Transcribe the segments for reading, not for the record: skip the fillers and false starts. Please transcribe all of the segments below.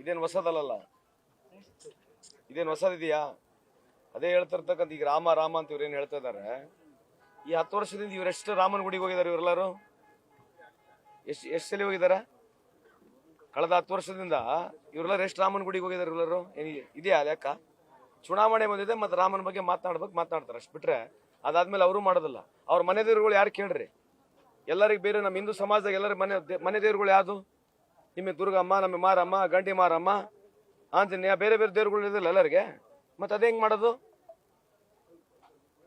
ಇದೇನು ಹೊಸದಲ್ಲ, ಇದೇನು ಹೊಸದಿದೆಯಾ? ಅದೇ ಹೇಳ್ತಿರ್ತಕ್ಕಂಥ ಈಗ ರಾಮ ರಾಮ ಅಂತ ಇವ್ರೇನು ಹೇಳ್ತಾ ಇದಾರೆ. ಈ 10 ವರ್ಷದಿಂದ ಇವರೆಷ್ಟು ರಾಮನ ಗುಡಿಗೆ ಹೋಗಿದ್ದಾರೆ ಇವರೆಲ್ಲರೂ? ಎಷ್ಟು ಸಲ ಹೋಗಿದಾರ? ಕಳೆದ 10 ವರ್ಷದಿಂದ ಇವರೆಲ್ಲರೂ ಎಷ್ಟು ರಾಮನ ಗುಡಿಗೆ ಹೋಗಿದ್ದಾರೆ ಇವರೆಲ್ಲರೂ? ಇದೆಯಾ ಲೆಕ್ಕ? ಚುನಾವಣೆ ಬಂದಿದೆ ಮತ್ತೆ ರಾಮನ ಬಗ್ಗೆ ಮಾತನಾಡ್ತಾರೆ ಅಷ್ಟು ಬಿಟ್ರೆ ಅದಾದ್ಮೇಲೆ ಅವರು ಮಾಡೋದಿಲ್ಲ. ಅವ್ರ ಮನೆ ದೇವರುಗಳು ಯಾರು ಕೇಳ್ರಿ? ಎಲ್ಲರಿಗೆ ಬೇರೆ ನಮ್ಮ ಹಿಂದೂ ಸಮಾಜದಾಗ ಎಲ್ಲರ ಮನೆ ದೇವರುಗಳು ಯಾವುದು? ನಿಮಗೆ ದುರ್ಗಮ್ಮ, ನಮ್ಮ ಮಾರಮ್ಮ, ಗಂಡಿ ಮಾರಮ್ಮ, ಆಂಜನೇಯ, ಬೇರೆ ಬೇರೆ ದೇವರುಗಳು ಇದಿಲ್ಲ ಎಲ್ಲರಿಗೆ. ಮತ್ತೆ ಅದೇ ಹೆಂಗ್ ಮಾಡೋದು?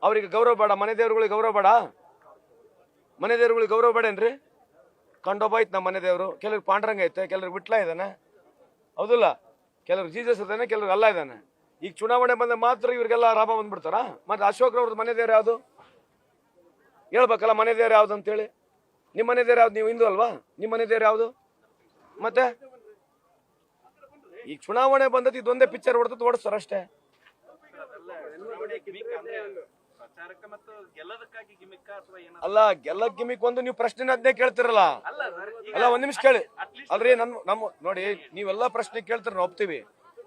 ಅವ್ರಿಗೆ ಗೌರವ ಬೇಡ? ಮನೆ ದೇವರುಗಳಿಗೆ ಗೌರವ ಬೇಡ? ಮನೆ ದೇವರುಗಳಿಗೆ ಗೌರವ ಬೇಡೇನ್ರಿ? ಕಂಡೊಬ್ಬ ಐತೆ ನಮ್ಮ ಮನೆ ದೇವರು. ಕೆಲವ್ರಿಗೆ ಪಾಂಡ್ರಂಗ ಐತೆ, ಕೆಲವ್ರಿಗೆ ವಿಟ್ಲ ಇದ್ದಾನೆ, ಹೌದಿಲ್ಲ? ಕೆಲವ್ರಿಗೆ ಜೀಸಸ್ ಇದ್ದಾನೆ, ಕೆಲವ್ರಿಗೆ ಅಲ್ಲ ಇದ್ದಾನೆ. ಈಗ ಚುನಾವಣೆ ಬಂದ ಮಾತ್ರ ಇವ್ರಿಗೆಲ್ಲ ರಾಮ ಬಂದ್ಬಿಡ್ತಾರ? ಮತ್ತೆ ಅಶೋಕ್ರವ್ರದ್ದು ಮನೆ ದೇವ್ರು ಯಾವುದು ಹೇಳ್ಬೇಕಲ್ಲ? ಮನೆ ದೇವ್ರು ಯಾವ್ದು ಅಂತೇಳಿ. ನಿಮ್ಮ ಮನೆ ದೇವ್ರು ಯಾವ್ದು? ನೀವು ಹಿಂದೂ ಅಲ್ವಾ? ನಿಮ್ಮ ಮನೆ ದೇವ್ರು ಯಾವುದು? ಮತ್ತೆ ಈಗ ಚುನಾವಣೆ ಬಂದದ್ದು ಇದೊಂದೇ ಪಿಕ್ಚರ್ ಓಡಿಸ್ತಾರ ಅಷ್ಟೇ. ಅಲ್ಲ, ಗೆಲ್ಲಕ್ ಗಿಮಿಕ್ ಒಂದು ನೀವು ಪ್ರಶ್ನೆ ಅದನ್ನೇ ಕೇಳ್ತಿರಲ್ಲ. ಅಲ್ಲ, ಒಂದ್ ನಿಮಿಷ ಕೇಳಿ. ಅಲ್ರಿ, ನಮ್ಮ ನೋಡಿ, ನೀವೆಲ್ಲ ಪ್ರಶ್ನೆ ಕೇಳ್ತೀರ, ನಾವು ಒಪ್ತೀವಿ.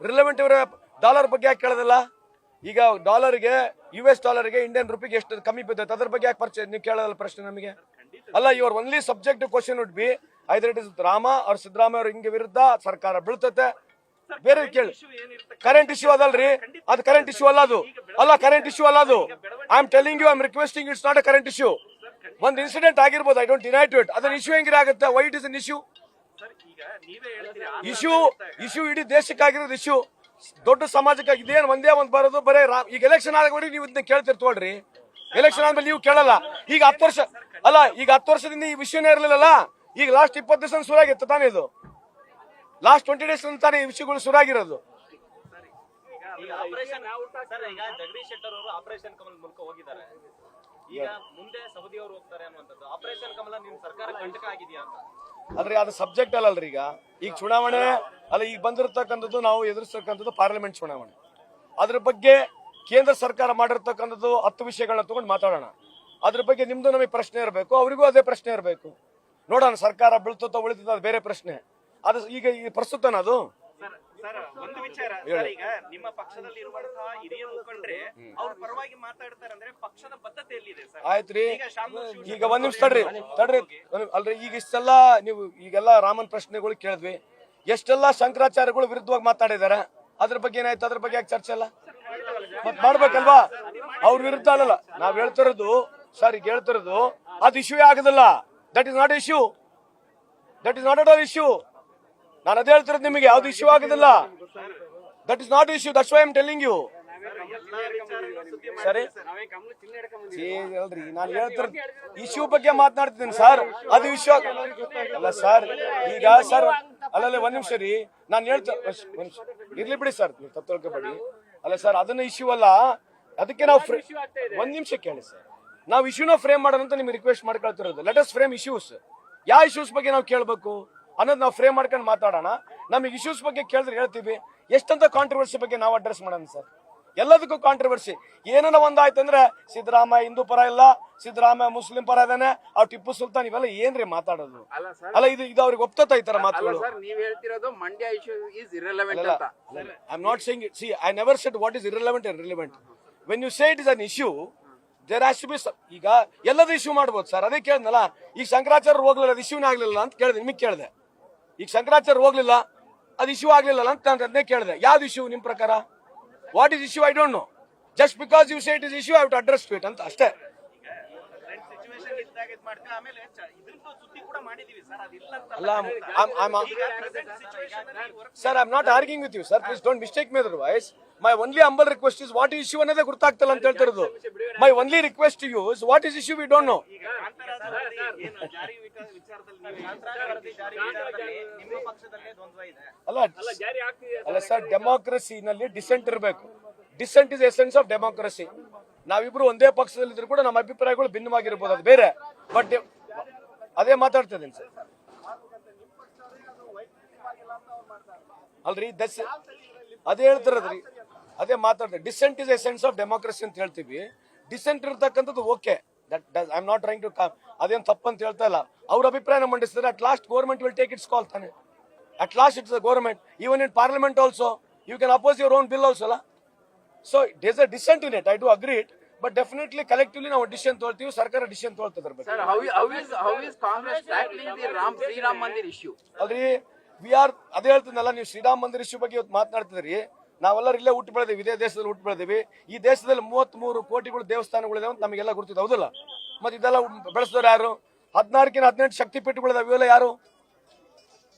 ರಿಲೆವೆಂಟ್ ಇವರ ಡಾಲರ್ ಬಗ್ಗೆ ಯಾಕೆ ಕೇಳೋದಿಲ್ಲ? ಈಗ ಡಾಲರ್ಗೆ, US ಡಾಲರ್ಗೆ ಇಂಡಿಯನ್ ರುಪಿಗೆ ಎಷ್ಟು ಕಮ್ಮಿ ಬಿದ್ದೈತೆ, ಅದ್ರ ಬಗ್ಗೆ ಯಾಕೆ ಪರಿಚಯ ನೀವು ಕೇಳೋದಲ್ಲ ಪ್ರಶ್ನೆ ನಮಗೆ? ಅಲ್ಲ, your only subjective question would be either it is Rama ಅವ್ರ ಸಿದ್ದರಾಮಯ್ಯ ಅವ್ರ ಹಿಂಗೆ ವಿರುದ್ಧ ಸರ್ಕಾರ ಬೀಳ್ತತೆ. ಬೇರೆ ಕೇಳಿ. ಕರೆಂಟ್ ಇಶ್ಯೂ ಅದಲ್ರಿ, ಅದು ಕರೆಂಟ್ ಇಶ್ಯೂ ಅಲ್ಲ. ಅದು ಅಲ್ಲ, ಕರೆಂಟ್ ಇಶ್ಯೂ ಅಲ್ಲ ಅದು. I am telling you, I am requesting, it's not a current issue. ಒಂದು ಇನ್ಸಿಡೆಂಟ್ ಆಗಿರ್ಬೋದು, I don't deny to it. ಅದನ್ನ ಇಶ್ಯೂ ಹೆಂಗಿರ ಆಗುತ್ತೆ? Why it is an issue? Issue ಇಡೀ ದೇಶಕ್ಕಾಗಿರೋದು ಇಶ್ಯೂ, ದೊಡ್ಡ ಸಮಾಜಕ್ಕಾಗಿ. ಇದೇನು ಒಂದೇ ಒಂದು ಬರೋದು ಬರೇ ಈಗ ಎಲೆಕ್ಷನ್ ಆದವರೆಗೆ ನೀವು ಇದನ್ನ ಕೇಳ್ತಿರ್ತೋಳ್ರಿ. ಎಲೆಕ್ಷನ್ ಆದ್ಮೇಲೆ ನೀವು ಕೇಳಲ್ಲ. ಈಗ 10 ವರ್ಷ ಅಲ್ಲ, ಈಗ 10 ವರ್ಷದಿಂದ ಈ ವಿಷಯನೇ ಇರಲಿಲ್ಲ. ಈಗ ಲಾಸ್ಟ್ 20 ದಿವಸ ಶುರುವಾಗಿತ್ತು ತಾನೇ ಇದು. ಲಾಸ್ಟ್ 20 ಡೇಸ್ ತಾನೇ ಈ ವಿಷಯಗಳು ಶುರುವಾಗಿರೋದು. ಜಗದೀಶ್ ಶೆಟ್ಟರ್ ಅವರು ಆಪರೇಷನ್ ಕಮಲ್ ಮೂಲಕ ಹೋಗಿದ್ದಾರೆ. ಈಗ ಮುಂದೆ ಸೌದಿ ಅವರು ಹೋಗ್ತಾರೆ ಅನ್ನುವಂಥದ್ದು. ಆಪರೇಷನ್ ಕಮಲ ನಿಮ್ ಸರ್ಕಾರ ಕಂಟಕ ಆಗಿದೆಯಾ ಅಂತ? ಆದ್ರೆ ಅದು ಸಬ್ಜೆಕ್ಟ್ ಅಲ್ಲಲ್ರಿ. ಈಗ ಚುನಾವಣೆ ಅಲ್ಲ, ಈಗ ಬಂದಿರತಕ್ಕಂಥದ್ದು ನಾವು ಎದುರಿಸ್ತಕ್ಕಂಥದ್ದು ಪಾರ್ಲಿಮೆಂಟ್ ಚುನಾವಣೆ. ಅದ್ರ ಬಗ್ಗೆ ಕೇಂದ್ರ ಸರ್ಕಾರ ಮಾಡಿರ್ತಕ್ಕಂಥದ್ದು 10 ವಿಷಯಗಳನ್ನ ತಗೊಂಡು ಮಾತಾಡೋಣ. ಅದ್ರ ಬಗ್ಗೆ ನಿಮ್ದು ನಮಗೆ ಪ್ರಶ್ನೆ ಇರಬೇಕು, ಅವರಿಗೂ ಅದೇ ಪ್ರಶ್ನೆ ಇರಬೇಕು. ನೋಡೋಣ, ಸರ್ಕಾರ ಬೀಳ್ತೋ ಉಳಿತದ ಅದು ಬೇರೆ ಪ್ರಶ್ನೆ. ಅದು ಈಗ ಪ್ರಸ್ತುತನ ಅದು. ಒಂದು ವಿಚಾರ, ಈಗ ನಿಮ್ಮ ಪಕ್ಷದಲ್ಲಿ ಇರುವಂತಹ ಹಿರಿಯ ಮುಖಂಡ್ರೆ ಅವ್ರ ಪರವಾಗಿ ಮಾತಾಡ್ತಾರೆ ಅಂದ್ರೆ ಪಕ್ಷದ ಬದ್ಧತೆ ಎಲ್ಲಿದೆ ಸರ್? ಆಯ್ತ್ರಿ, ಈಗ ಒಂದ್ ನಿಮಿಷ ತಡ್ರಿ. ಅಲ್ರಿ, ಈಗ ಇಷ್ಟೆಲ್ಲ ನೀವು ಈಗೆಲ್ಲ ರಾಮನ್ ಪ್ರಶ್ನೆಗಳು ಕೇಳಿದ್ವಿ. ಎಷ್ಟೆಲ್ಲ ಶಂಕರಾಚಾರ್ಯಗಳು ವಿರುದ್ಧವಾಗಿ ಮಾತಾಡಿದಾರೆ. ಅದ್ರ ಬಗ್ಗೆ ಏನಾಯ್ತು? ಅದ್ರ ಬಗ್ಗೆ ಯಾಕೆ ಚರ್ಚೆ ಅಲ್ಲ? ಮತ್ ಮಾಡ್ಬೇಕಲ್ವಾ? ಅವ್ರ ವಿರುದ್ಧ ಅಲ್ಲಲ್ಲ ನಾವ್ ಹೇಳ್ತಿರೋದು. ಸರ್, ಈಗ ಹೇಳ್ತಿರೋದು ಅದು ಇಶ್ಯೂ ಆಗುದಿಲ್ಲ. That is not issue. That is not at all issue. ನಾನು ಅದೇ ಹೇಳ್ತಿರೋದು ನಿಮಗೆ, ಯಾವ್ದು ಇಶ್ಯೂ ಆಗುದಿಲ್ಲ. That is not issue. That's why I am telling you. ಸರಿ, ಅಲ್ರಿ, ನಾನು ಹೇಳ್ತಿರೋದು ಇಶ್ಯೂ ಬಗ್ಗೆ ಮಾತನಾಡ್ತಿದ್ದೀನಿ ಸರ್. ಅದು ಇಶ್ಯೂ ಅಲ್ಲ ಸರ್. ಈಗ ಸರ್, ಅಲ್ಲಲ್ಲ, ಒಂದ್ ನಿಮಿಷ ರೀ, ನಾನು ಇರ್ಲಿ ಬಿಡಿ ಸರ್, ನೀವು ತಪ್ಪು ತಿಳ್ಕೊಬೇಡಿ. ಅಲ್ಲ ಸರ್, ಅದನ್ನ ಇಶ್ಯೂ ಅಲ್ಲ. ಅದಕ್ಕೆ ನಾವು ಒಂದ್ ನಿಮಿಷ ಕೇಳಿ ಸರ್, ನಾವು ಇಶ್ಯೂನ ಫ್ರೇಮ್ ಮಾಡೋಣ ಅಂತ ನಿಮ್ಗೆ ರಿಕ್ವೆಸ್ಟ್ ಮಾಡ್ಕೊಳ್ತಿರೋದು. Let us frame issues. ಯಾವ ಇಶ್ಯೂಸ್ ಬಗ್ಗೆ ನಾವು ಕೇಳಬೇಕು ಅನ್ನೋದು ನಾವು ಫ್ರೇಮ್ ಮಾಡ್ಕೊಂಡು ಮಾತಾಡೋಣ. ನಮಗೆ ಇಶ್ಯೂಸ್ ಬಗ್ಗೆ ಕೇಳಿದ್ರೆ ಹೇಳ್ತೀವಿ. ಎಷ್ಟಂತ ಕಾಂಟ್ರವರ್ಸಿ ಬಗ್ಗೆ ನಾವು ಅಡ್ರೆಸ್ ಮಾಡೋಣ ಸರ್. ಎಲ್ಲದಕ್ಕೂ ಕಾಂಟ್ರವರ್ಸಿ ಏನನ್ನ ಒಂದಾಯ್ತಂದ್ರೆ ಸಿದ್ದರಾಮಯ್ಯ ಹಿಂದೂ ಪರ ಇಲ್ಲ, ಸಿದ್ದರಾಮಯ್ಯ ಮುಸ್ಲಿಂ ಪರ ಇದಾನೆ, ಅವ್ರು ಟಿಪ್ಪು ಸುಲ್ತಾನ್, ಇವೆಲ್ಲ ಏನ್ರಿ ಮಾತಾಡೋದು? ಅಲ್ಲ, ಇದು ಅವ್ರಿಗೆ ಒಪ್ತತ ಈ ತರ ಮಾತುಗಳು? I am not saying it. See, I never said what is irrelevant and relevant. When you say it is an issue, there has to be. ಈಗ ಎಲ್ಲದೂ ಇಶ್ಯೂ ಮಾಡ್ಬೋದು ಸರ್. ಅದೇ ಕೇಳಿದ್ನಲ್ಲ, ಈಗ ಶಂಕರಾಚಾರ್ಯ ಹೋಗ್ಲಿಲ್ಲ, ಅದು ಇಶ್ಯೂನೇ ಆಗ್ಲಿಲ್ಲ ಅಂತ ಕೇಳಿದೆ. ನಿಮಗೆ ಕೇಳಿದೆ, ಈಗ ಶಂಕರಾಚಾರ್ಯ ಹೋಗ್ಲಿಲ್ಲ, ಅದು ಇಶ್ಯೂ ಆಗ್ಲಿಲ್ಲ ಅಂತ ನಾನು ಅದನ್ನೇ ಕೇಳಿದೆ. ಯಾವ್ದು ಇಶ್ಯೂ ನಿಮ್ ಪ್ರಕಾರ? What is issue? I don't know. Just because you say it is issue, I have to address it ಅಂತ ಅಷ್ಟೇ. Sir, I'm not arguing with you, sir. Please don't mistake me otherwise. My only humble request is what is issue ಅನ್ನೋದೇ ಗೊತ್ತಾಗ್ತಲ್ಲ ಅಂತ ಹೇಳ್ತಿರೋದು. My only request to you is what is issue we don't know. ಅಲ್ಲ sir, ಡೆಮೋಕ್ರಸಿನಲ್ಲಿ dissent ಇರಬೇಕು. Dissent is essence of democracy. ನಾವಿಬ್ರು ಒಂದೇ ಪಕ್ಷದಲ್ಲಿದ್ರು ಕೂಡ ನಮ್ಮ ಅಭಿಪ್ರಾಯಗಳು ಭಿನ್ನವಾಗಿರ್ಬೋದು, ಅದು ಬೇರೆ. ಬಟ್ ಅದೇ ಮಾತಾಡ್ತಿದ್ದೀನಿ ಸರ್. ಅಲ್ರಿ, ಅದೇ ಹೇಳ್ತಿರೋದ್ರಿ, ಅದೇ ಮಾತಾಡ್ತಾರೆ. Dissent is essence of democracy ಅಂತ ಹೇಳ್ತೀವಿ. ಡಿಸೆಂಟ್ ಇರ್ತಕ್ಕಂಥದ್ದು okay, I am not trying to ಅದೇನು ತಪ್ಪಂತ ಹೇಳ್ತಾ ಇಲ್ಲ. ಅವ್ರ ಅಭಿಪ್ರಾಯನ ಮಂಡಿಸಿದ್ರೆ at last government will take its call ತಾನೆ. At last it's the government. Even in parliament also, you can oppose your own bill also. La? So there's a dissent in it. I do agree it. But definitely collectively ನಾವು decision ತೊಳ್ತೀವಿ, ಸರ್ಕಾರ decision ತೊಳ್ತದ್ರ ಬಗ್ಗೆ. Sir, how is Congress tackling the Sri Ram Mandir issue? ಅಲ್ರಿ we are ಅದೇ ಹೇಳ್ತೀನಲ್ಲ, ನೀವು ಶ್ರೀರಾಮ ಮಂದಿರ issue ಬಗ್ಗೆ ಇವತ್ತು ಮಾತನಾಡ್ತಿದ್ರಿ. ನಾವೆಲ್ಲರೂ ಇಲ್ಲೇ ಹುಟ್ಟು ಬೆಳೆದಿವಿ, ಇದೇ ದೇಶದಲ್ಲಿ ಹುಟ್ಟು ಬೆಳೆದಿವಿ. ಈ ದೇಶದಲ್ಲಿ 33 ಕೋಟಿಗಳು ದೇವಸ್ಥಾನಗಳಿದಾವೆ ಅಂತ ನಮಗೆಲ್ಲ ಗುರುತಿದೆ, ಹೌದಲ್ಲ? ಮತ್ತೆ ಇದೆಲ್ಲ ಬೆಳೆಸಿದವ್ರು ಯಾರು? 16 ಶಕ್ತಿಪೀಠಗಳಿದಾವೆ. ಇವೆಲ್ಲ ಯಾರು?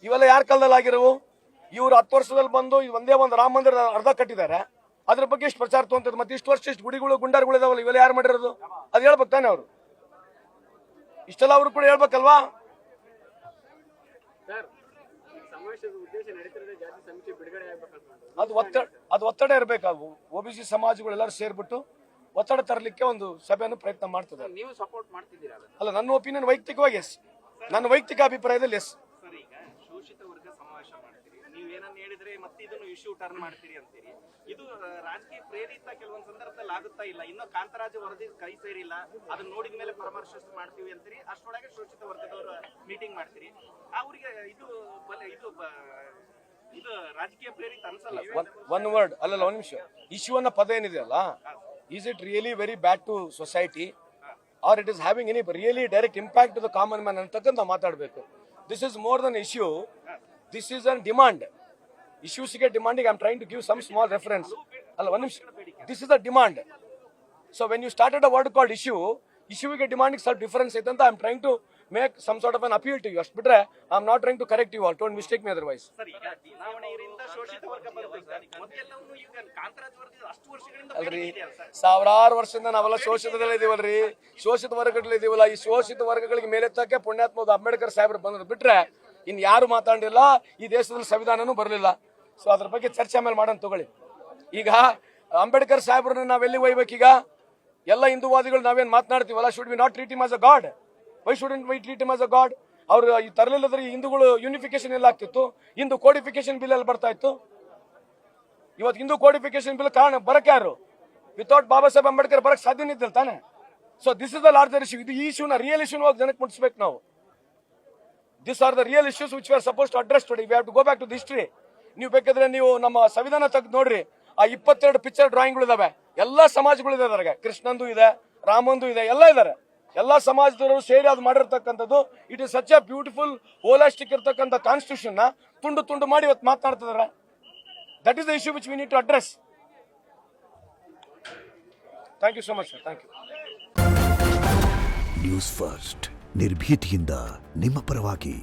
ಇವೆಲ್ಲ ಯಾರ ಕಾಲದಲ್ಲಿ ಆಗಿರೋವು? ಇವ್ರು 10 ವರ್ಷದಲ್ಲಿ ಬಂದು ಒಂದೇ ಒಂದು ರಾಮ ಮಂದಿರ ಅರ್ಧ ಕಟ್ಟಿದ್ದಾರೆ. ಅದ್ರ ಬಗ್ಗೆ ಇಷ್ಟು ಪ್ರಚಾರ ತೊಗೊಂತದ್ದು. ಮತ್ತೆ ಇಷ್ಟು ವರ್ಷ ಇಷ್ಟು ಗುಡಿಗಳು ಗುಂಡಾರುಗಳು ಇದಾವಲ್ಲ, ಇವೆಲ್ಲ ಯಾರು ಮಾಡಿರೋದು? ಅದು ಹೇಳ್ಬೇಕು ತಾನೆ ಅವರು. ಇಷ್ಟೆಲ್ಲ ಅವರು ಕೂಡ ಹೇಳ್ಬೇಕಲ್ವಾ? ಅದು ಒತ್ತಡ ಇರಬೇಕು. OBC ಸಮಾಜಗಳೆಲ್ಲರೂ ಸೇರ್ಬಿಟ್ಟು ಒತ್ತಡ ತರಲಿಕ್ಕೆ ಒಂದು ಸಭೆಯನ್ನು ಪ್ರಯತ್ನ ಮಾಡ್ತದೆ. ನೀವು ಸಪೋರ್ಟ್ ಮಾಡ್ತಿದ್ದೀರಾ? ಅಲ್ಲ, ನನ್ನ ಒಪಿನಿಯನ್ ವೈಯಕ್ತಿಕವಾಗಿ ಎಸ್, ನನ್ನ ವೈಯಕ್ತಿಕ ಅಭಿಪ್ರಾಯದಲ್ಲಿ ಎಸ್. ಸರ್, ಈಗ ಶೋಷಿತ ವರ್ಗ ಸಮಾವೇಶ ಮಾಡ್ತೀರಿ, ನೀವೇನನ್ನ ಹೇಳಿದ್ರೆ ಮತ್ತೆ ಇದನ್ನು ಇಶ್ಯೂ ಟರ್ನ್ ಮಾಡ್ತೀರಿ ಅಂತೀರಿ. ಇದು ರಾಜಕೀಯ ಪ್ರೇರಿತ ಕೆಲವೊಂದು ಸಂದರ್ಭದಲ್ಲಿ ಆಗುತ್ತಾ ಇಲ್ಲ? ಇನ್ನೂ ಕಾಂತರಾಜು ವರದಿ ಕೈ ಸೇರಿಲ್ಲ, ಅದನ್ನ ನೋಡಿದ ಮೇಲೆ ಪರಾಮರ್ಶೆ ಮಾಡ್ತೀವಿ ಅಂತೀರಿ. ಅಷ್ಟರೊಳಗೆ ಶೋಷಿತ ವರ್ಗದವರು ಮೀಟಿಂಗ್ ಮಾಡ್ತೀರಿ. ಅವ್ರಿಗೆ ಇದು ರಾಜಕೀಯ ಪ್ರೇರಿತ ಅನ್ಸಲ್ಲ? ಒನ್ ವರ್ಡ್ ಅಲ್ಲಲ್ಲ, ಒಂದು ನಿಮಿಷ. ಇಶ್ಯೂ ಅನ್ನೋ ಪದ ಏನಿದೆಯಲ್ಲ, is it really very bad to society are it is having any really direct impact to the common man ಅಂತಕ್ಕಂಥ ನಾವು ಮಾತಾಡಬೇಕು. This is more than issue, this is an demand. ಇಶ್ಯೂಸ್ಗೆ ಡಿಮಾಂಡಿಗೆ I am trying to give some small reference. ಅಲ್ಲ, ಒಂದು ನಿಮಿಷ. This is a demand. So when you started a word called ಇಶ್ಯೂಗೆ ಡಿಮಾಂಡಿಗೆ ಸ್ವಲ್ಪ ಡಿಫರೆನ್ಸ್ ಐತೆ ಅಂತ I am trying to make some sort of an appeal to you. ಅಷ್ಟು ಬಿಟ್ರೆ I am not trying to correct you all. Don't mistake me otherwise. Sir, ಈಗ ಚುನಾವಣೆಯಿಂದ ಶೋಷಿತ ವರ್ಗ ಬರಬೇಕು. ಮೊದಲೆಲ್ಲವೂ ಈಗ ಕಾಂತರಾಜ್ ವರ್ಗ ಅಷ್ಟು ವರ್ಷಗಳಿಂದ ಅಲ್ರಿ, ಸಾವಿರಾರು ವರ್ಷದಿಂದ ನಾವೆಲ್ಲ ಶೋಷಿತದಲ್ಲೇ ಇದೀವಲ್ರಿ, ಶೋಷಿತ ವರ್ಗಗಳು ಇದೀವಲ್ಲ. ಈ ಶೋಷಿತ ವರ್ಗಗಳಿಗೆ ಮೇಲೆತ್ತಕ್ಕೆ ಪುಣ್ಯಾತ್ಮ ಅಂಬೇಡ್ಕರ್ ಸಾಹೇಬ್ರು ಬಂದ್ರು ಬಿಟ್ರೆ ಇನ್ ಯಾರು ಮಾತಾಡಿಲ್ಲ. ಈ ದೇಶದಲ್ಲಿ ಸಂವಿಧಾನನೂ ಬರಲಿಲ್ಲ. ಸೊ ಅದ್ರ ಬಗ್ಗೆ ಚರ್ಚೆ ಆಮೇಲೆ ಮಾಡೋಣ ತಗೊಳ್ಳಿ. ಈಗ ಅಂಬೇಡ್ಕರ್ ಸಾಹೇಬ್ರನ್ನ ನಾವೆಲ್ಲಿ ಒಯ್ಬೇಕೀಗ? ಎಲ್ಲ ಹಿಂದೂವಾದಿಗಳು ನಾವೇನ್ ಮಾತನಾಡ್ತೀವಲ್ಲ, should we not treat him as a god? Why shouldn't we treat him as a god? ಅವ್ರು ತರಲಿಲ್ಲದ್ರೆ ಹಿಂದೂಗಳು ಯೂನಿಫಿಕೇಶನ್ ಎಲ್ಲ ಆಗ್ತಿತ್ತು, ಹಿಂದೂ ಕೋಡಿಫಿಕೇಶನ್ ಬಿಲ್ ಅಲ್ಲಿ ಬರ್ತಾ ಇತ್ತು. ಇವತ್ತು ಹಿಂದೂ ಕೋಡಿಫಿಕೇಶನ್ ಬಿಲ್ ಕಾರಣ ಬರಕ್ ಯಾರು? ವಿತೌಟ್ ಬಾಬಾ ಸಾಹೇಬ್ ಅಂಬೇಡ್ಕರ್ ಬರಕ್ ಸಾಧ್ಯನೇ ಇದ್ದಿಲ್ಲ ತಾನೆ. So this is the larger issue. ಇದು ಈ ಇಶ್ಯೂನ ರಿಯಲ್ ಇಶ್ಯೂನ ಹೋಗಿ ಜನಕ್ಕೆ ಮುಟ್ಟಿಸ್ಬೇಕು ನಾವು. This are the real issues which we are suppose to address today. We have to go back to the history. ನೀವು ಬೇಕಾದ್ರೆ ನೀವು ನಮ್ಮ ಸಂವಿಧಾನ ತೆಗೆದು ನೋಡ್ರಿ, ಆ 22 ಪಿಕ್ಚರ್ ಡ್ರಾಯಿಂಗ್ಗಳು ಇದಾವೆ. ಎಲ್ಲಾ ಸಮಾಜಗಳು ಇದೆ ಅದ್ರಾಗೆ. ಕೃಷ್ಣಂದು ಇದೆ, ರಾಮಂದು ಇದೆ, ಎಲ್ಲ ಇದಾರೆ. ಎಲ್ಲಾ ಸಮಾಜದವರು ಸೇರಿ ಅದು ಮಾಡಿರ್ತಕ್ಕಂಥದ್ದು. It is such a beautiful holistic ಇರ್ತಕ್ಕಂಥ ಕಾನ್ಸ್ಟಿಟ್ಯೂಷನ್ ನ ತುಂಡು ತುಂಡು ಮಾಡಿ ಇವತ್ತು ಮಾತನಾಡ್ತಿದಾರೆ. That is the issue which we need to address. Thank you so much sir. Thank you. News first, ನಿರ್ಭೀತಿಯಿಂದ ನಿಮ್ಮ ಪರವಾಗಿ.